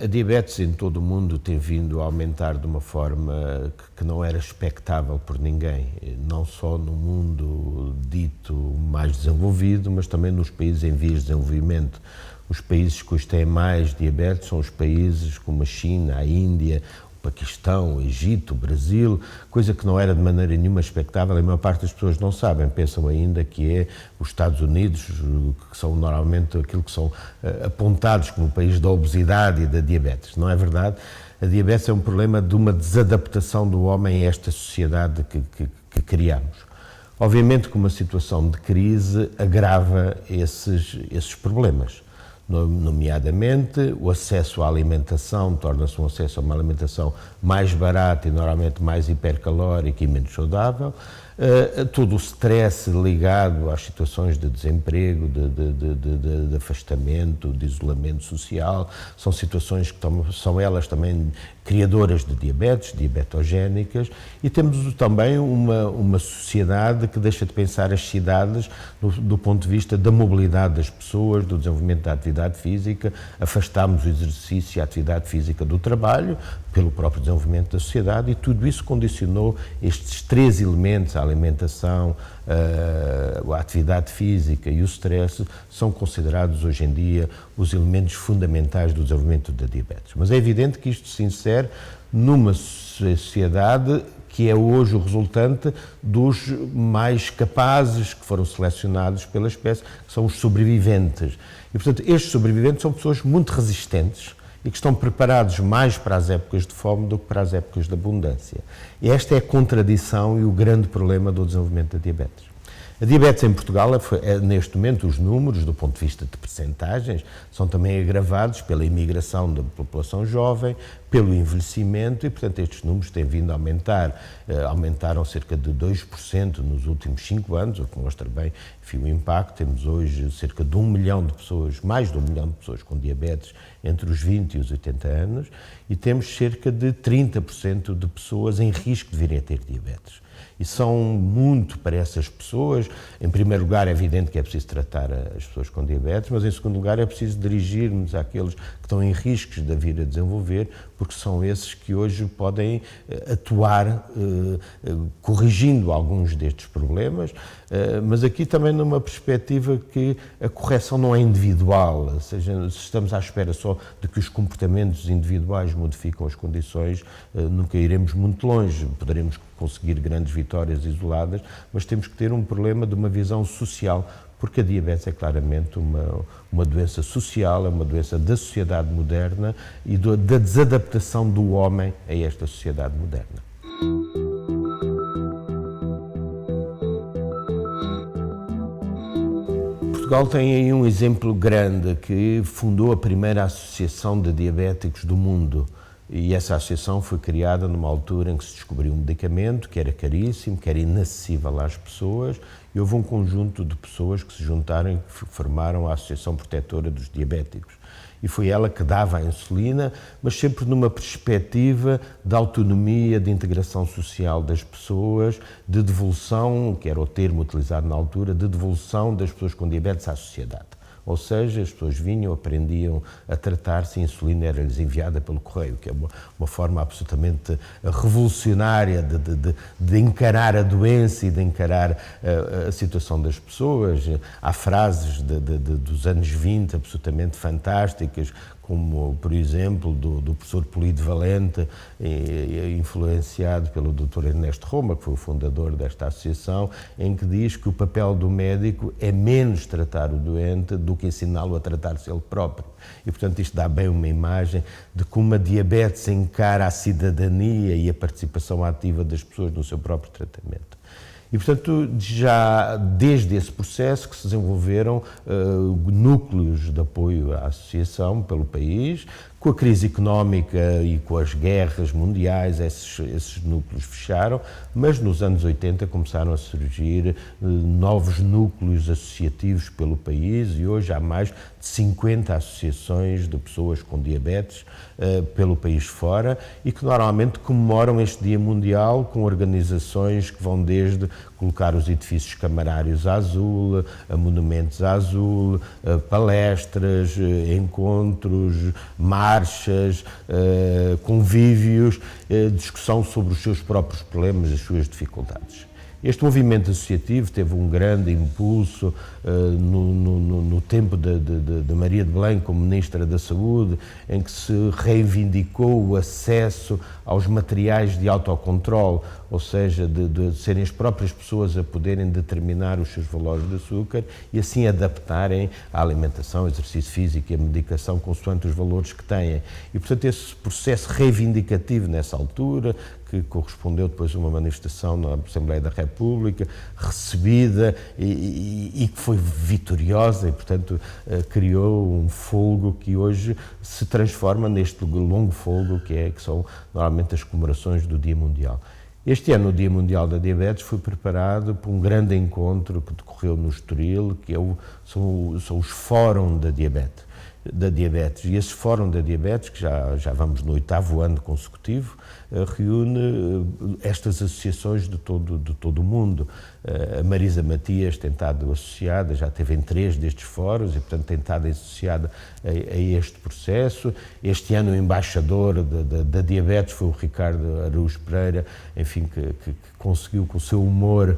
A diabetes em todo o mundo tem vindo a aumentar de uma forma que não era expectável por ninguém, não só no mundo dito mais desenvolvido, mas também nos países em vias de desenvolvimento. Os países que hoje têm mais diabetes são os países como a China, a Índia, o Paquistão, o Egito, o Brasil, coisa que não era de maneira nenhuma expectável. A maior parte das pessoas não sabem, pensam ainda que é os Estados Unidos, que são normalmente aquilo que são apontados como o país da obesidade e da diabetes. Não é verdade? A diabetes é um problema de uma desadaptação do homem a esta sociedade que criamos. Obviamente que uma situação de crise agrava esses problemas. Nomeadamente, o acesso à alimentação torna-se um acesso a uma alimentação mais barata e normalmente mais hipercalórica e menos saudável. Todo o stress ligado às situações de desemprego, de afastamento, de isolamento social, são situações que são elas também criadoras de diabetes, diabetogénicas, e temos também uma sociedade que deixa de pensar as cidades do ponto de vista da mobilidade das pessoas, do desenvolvimento da atividade física, afastamos o exercício e a atividade física do trabalho, pelo próprio desenvolvimento da sociedade, e tudo isso condicionou estes três elementos, a alimentação, a atividade física e o stress, são considerados hoje em dia os elementos fundamentais do desenvolvimento da diabetes. Mas é evidente que isto se insere numa sociedade que é hoje o resultante dos mais capazes que foram selecionados pela espécie, que são os sobreviventes. E, portanto, estes sobreviventes são pessoas muito resistentes e que estão preparados mais para as épocas de fome do que para as épocas de abundância. E esta é a contradição e o grande problema do desenvolvimento da diabetes. A diabetes em Portugal, neste momento, os números, do ponto de vista de percentagens, são também agravados pela imigração da população jovem, pelo envelhecimento e, portanto, estes números têm vindo a aumentar. Aumentaram cerca de 2% nos últimos 5 anos, o que mostra bem, enfim, o impacto. Temos hoje cerca de 1 milhão de pessoas, mais de 1 milhão de pessoas com diabetes entre os 20 e os 80 anos e temos cerca de 30% de pessoas em risco de virem a ter diabetes. E são muito para essas pessoas. Em primeiro lugar, é evidente que é preciso tratar as pessoas com diabetes, mas em segundo lugar é preciso dirigir-nos àqueles que estão em riscos de a vir a desenvolver, porque são esses que hoje podem atuar corrigindo alguns destes problemas, mas aqui também numa perspectiva que a correção não é individual, ou seja, se estamos à espera só de que os comportamentos individuais modificam as condições, nunca iremos muito longe, poderemos conseguir grandes vitórias isoladas, mas temos que ter um problema de uma visão social, porque a diabetes é claramente uma doença social, é uma doença da sociedade moderna e da desadaptação do homem a esta sociedade moderna. Portugal tem aí um exemplo grande, que fundou a primeira associação de diabéticos do mundo. E essa associação foi criada numa altura em que se descobriu um medicamento que era caríssimo, que era inacessível às pessoas, e houve um conjunto de pessoas que se juntaram e que formaram a Associação Protetora dos Diabéticos. E foi ela que dava a insulina, mas sempre numa perspectiva de autonomia, de integração social das pessoas, de devolução, que era o termo utilizado na altura, de devolução das pessoas com diabetes à sociedade. Ou seja, as pessoas vinham, aprendiam a tratar-se e a insulina era-lhes enviada pelo correio, que é uma forma absolutamente revolucionária de encarar a doença e de encarar a situação das pessoas. Há frases dos anos 20 absolutamente fantásticas, como, por exemplo, do professor Polido Valente, influenciado pelo Dr. Ernesto Roma, que foi o fundador desta associação, em que diz que o papel do médico é menos tratar o doente do que ensiná-lo a tratar-se ele próprio. E, portanto, isto dá bem uma imagem de como a diabetes encara a cidadania e a participação ativa das pessoas no seu próprio tratamento. E, portanto, já desde esse processo que se desenvolveram núcleos de apoio à associação pelo país. Com a crise económica e com as guerras mundiais, esses núcleos fecharam, mas nos anos 80 começaram a surgir novos núcleos associativos pelo país e hoje há mais de 50 associações de pessoas com diabetes pelo país fora e que normalmente comemoram este Dia Mundial com organizações que vão desde colocar os edifícios camarários a azul, a monumentos a azul, palestras, encontros, marchas marchas, convívios, discussão sobre os seus próprios problemas, as suas dificuldades. Este movimento associativo teve um grande impulso no tempo de Maria de Belém como Ministra da Saúde, em que se reivindicou o acesso aos materiais de autocontrole, ou seja, de serem as próprias pessoas a poderem determinar os seus valores de açúcar e assim adaptarem a alimentação, o exercício físico e a medicação consoante os valores que têm. E, portanto, esse processo reivindicativo nessa altura, que correspondeu depois a uma manifestação na Assembleia da República, recebida e que foi vitoriosa e, portanto, criou um folgo que hoje se transforma neste longo folgo que são normalmente as comemorações do Dia Mundial. Este ano, o Dia Mundial da Diabetes foi preparado por um grande encontro que decorreu no Estoril, que são os Fórum da Diabetes. E esse Fórum da Diabetes, que já vamos no 8º ano consecutivo, reúne estas associações de todo o mundo. A Marisa Matias tem estado associada, já esteve em 3 destes fóruns e, portanto, tem estado associada a este processo. Este ano o embaixador da diabetes foi o Ricardo Araújo Pereira, enfim, que conseguiu com o seu humor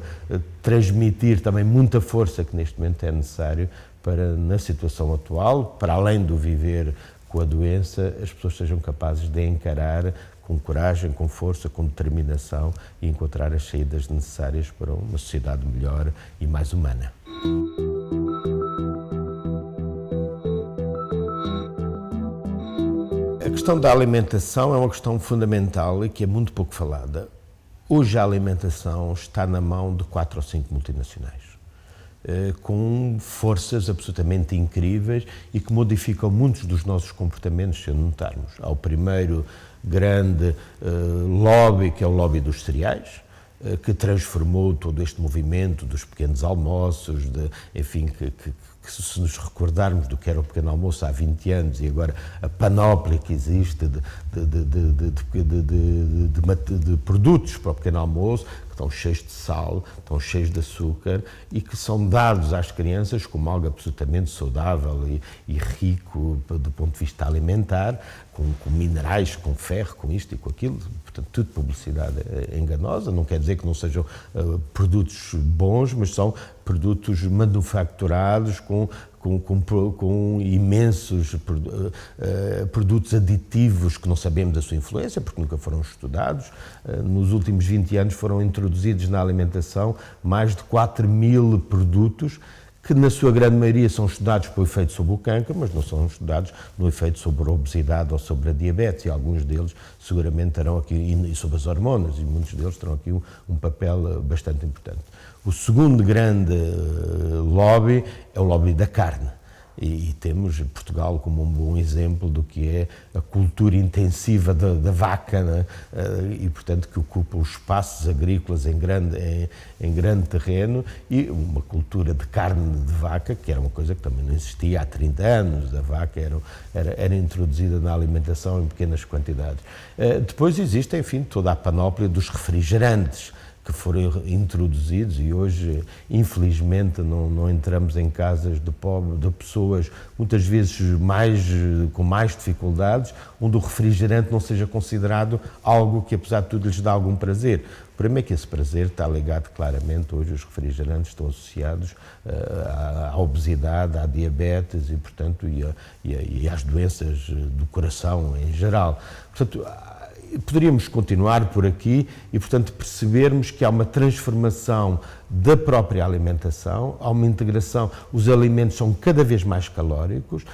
transmitir também muita força que neste momento é necessário para, na situação atual, para além do viver com a doença, as pessoas sejam capazes de encarar com coragem, com força, com determinação e encontrar as saídas necessárias para uma sociedade melhor e mais humana. A questão da alimentação é uma questão fundamental e que é muito pouco falada. Hoje a alimentação está na mão de 4 ou 5 multinacionais, com forças absolutamente incríveis e que modificam muitos dos nossos comportamentos, se notarmos. Há o primeiro grande lobby, que é o lobby dos cereais, que transformou todo este movimento dos pequenos almoços, enfim, que se nos recordarmos do que era o pequeno almoço há 20 anos e agora a panóplia que existe de produtos para o pequeno almoço, que estão cheios de sal, estão cheios de açúcar e que são dados às crianças como algo absolutamente saudável e rico do ponto de vista alimentar, com minerais, com ferro, com isto e com aquilo, portanto, tudo publicidade enganosa. Não quer dizer que não sejam produtos bons, mas são produtos manufaturados com imensos produtos aditivos que não sabemos a sua influência, porque nunca foram estudados. Nos últimos 20 anos foram introduzidos na alimentação mais de 4.000 produtos que na sua grande maioria são estudados pelo efeito sobre o cancro, mas não são estudados no efeito sobre a obesidade ou sobre a diabetes, e alguns deles seguramente terão aqui, e sobre as hormonas, e muitos deles terão aqui um papel bastante importante. O segundo grande lobby é o lobby da carne. E temos Portugal como um bom exemplo do que é a cultura intensiva da vaca, né? E, portanto, que ocupa os espaços agrícolas em grande terreno, e uma cultura de carne de vaca, que era uma coisa que também não existia há 30 anos. A vaca era introduzida na alimentação em pequenas quantidades. Depois existe, enfim, toda a panóplia dos refrigerantes, que foram introduzidos, e hoje, infelizmente, não entramos em casas de pessoas, muitas vezes com mais dificuldades, onde o refrigerante não seja considerado algo que, apesar de tudo, lhes dá algum prazer. O problema é que esse prazer está ligado claramente, hoje os refrigerantes estão associados à obesidade, à diabetes e, portanto, e às doenças do coração em geral. Portanto, poderíamos continuar por aqui e, portanto, percebermos que há uma transformação da própria alimentação, há uma integração, os alimentos são cada vez mais calóricos,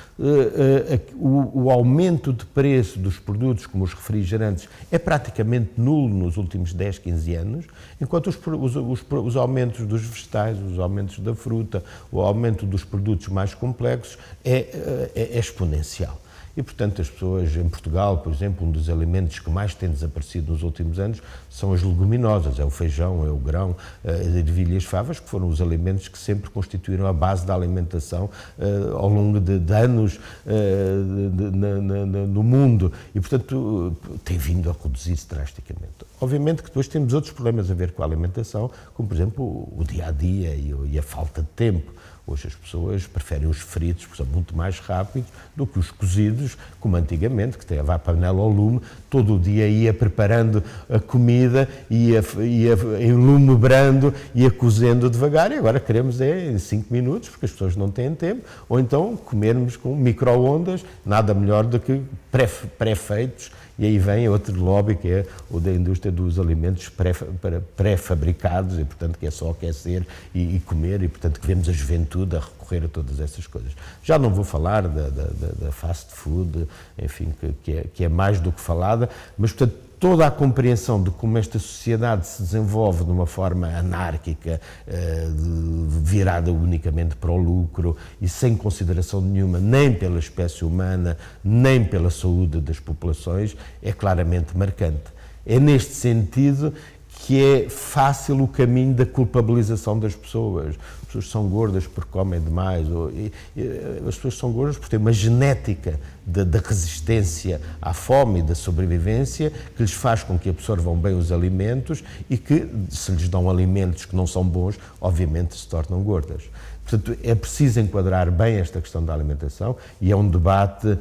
o aumento de preço dos produtos, como os refrigerantes, é praticamente nulo nos últimos 10, 15 anos, enquanto os aumentos dos vegetais, os aumentos da fruta, o aumento dos produtos mais complexos é exponencial. E, portanto, as pessoas em Portugal, por exemplo, um dos alimentos que mais tem desaparecido nos últimos anos são as leguminosas, é o feijão, é o grão, as ervilhas e as favas, que foram os alimentos que sempre constituíram a base da alimentação ao longo de anos no mundo, e, portanto, tem vindo a reduzir-se drasticamente. Obviamente que depois temos outros problemas a ver com a alimentação, como, por exemplo, o dia-a-dia e a falta de tempo. Hoje as pessoas preferem os fritos, porque são muito mais rápidos, do que os cozidos, como antigamente, que teve a panela ao lume, todo o dia ia preparando a comida, ia enlumebrando, ia cozendo devagar, e agora queremos em 5 minutos, porque as pessoas não têm tempo, ou então comermos com micro-ondas, nada melhor do que pré-feitos. E aí vem outro lobby, que é o da indústria dos alimentos pré-fabricados, e portanto que é só aquecer e comer, e portanto que vemos a juventude a recorrer a todas essas coisas. Já não vou falar da fast food, enfim, que é mais do que falada, mas portanto toda a compreensão de como esta sociedade se desenvolve de uma forma anárquica, virada unicamente para o lucro e sem consideração nenhuma nem pela espécie humana, nem pela saúde das populações, é claramente marcante. É neste sentido que é fácil o caminho da culpabilização das pessoas. As pessoas são gordas porque comem demais, as pessoas são gordas porque têm uma genética da resistência à fome e da sobrevivência que lhes faz com que absorvam bem os alimentos e que, se lhes dão alimentos que não são bons, obviamente se tornam gordas. Portanto, é preciso enquadrar bem esta questão da alimentação e é um debate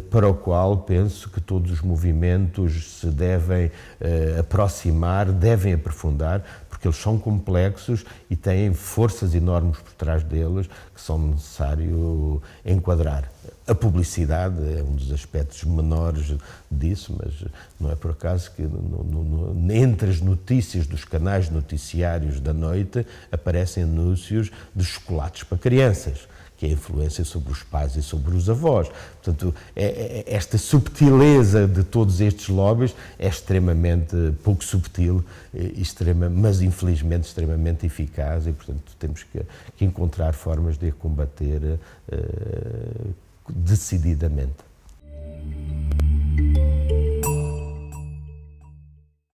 para o qual penso que todos os movimentos se devem aproximar, devem aprofundar, porque eles são complexos e têm forças enormes por trás deles que são necessário enquadrar. A publicidade é um dos aspectos menores disso, mas não é por acaso que entre as notícias dos canais noticiários da noite aparecem anúncios de chocolates para crianças, que é a influência sobre os pais e sobre os avós. Portanto, esta subtileza de todos estes lobbies é extremamente pouco subtil, mas infelizmente extremamente eficaz e, portanto, temos que encontrar formas de a combater decididamente.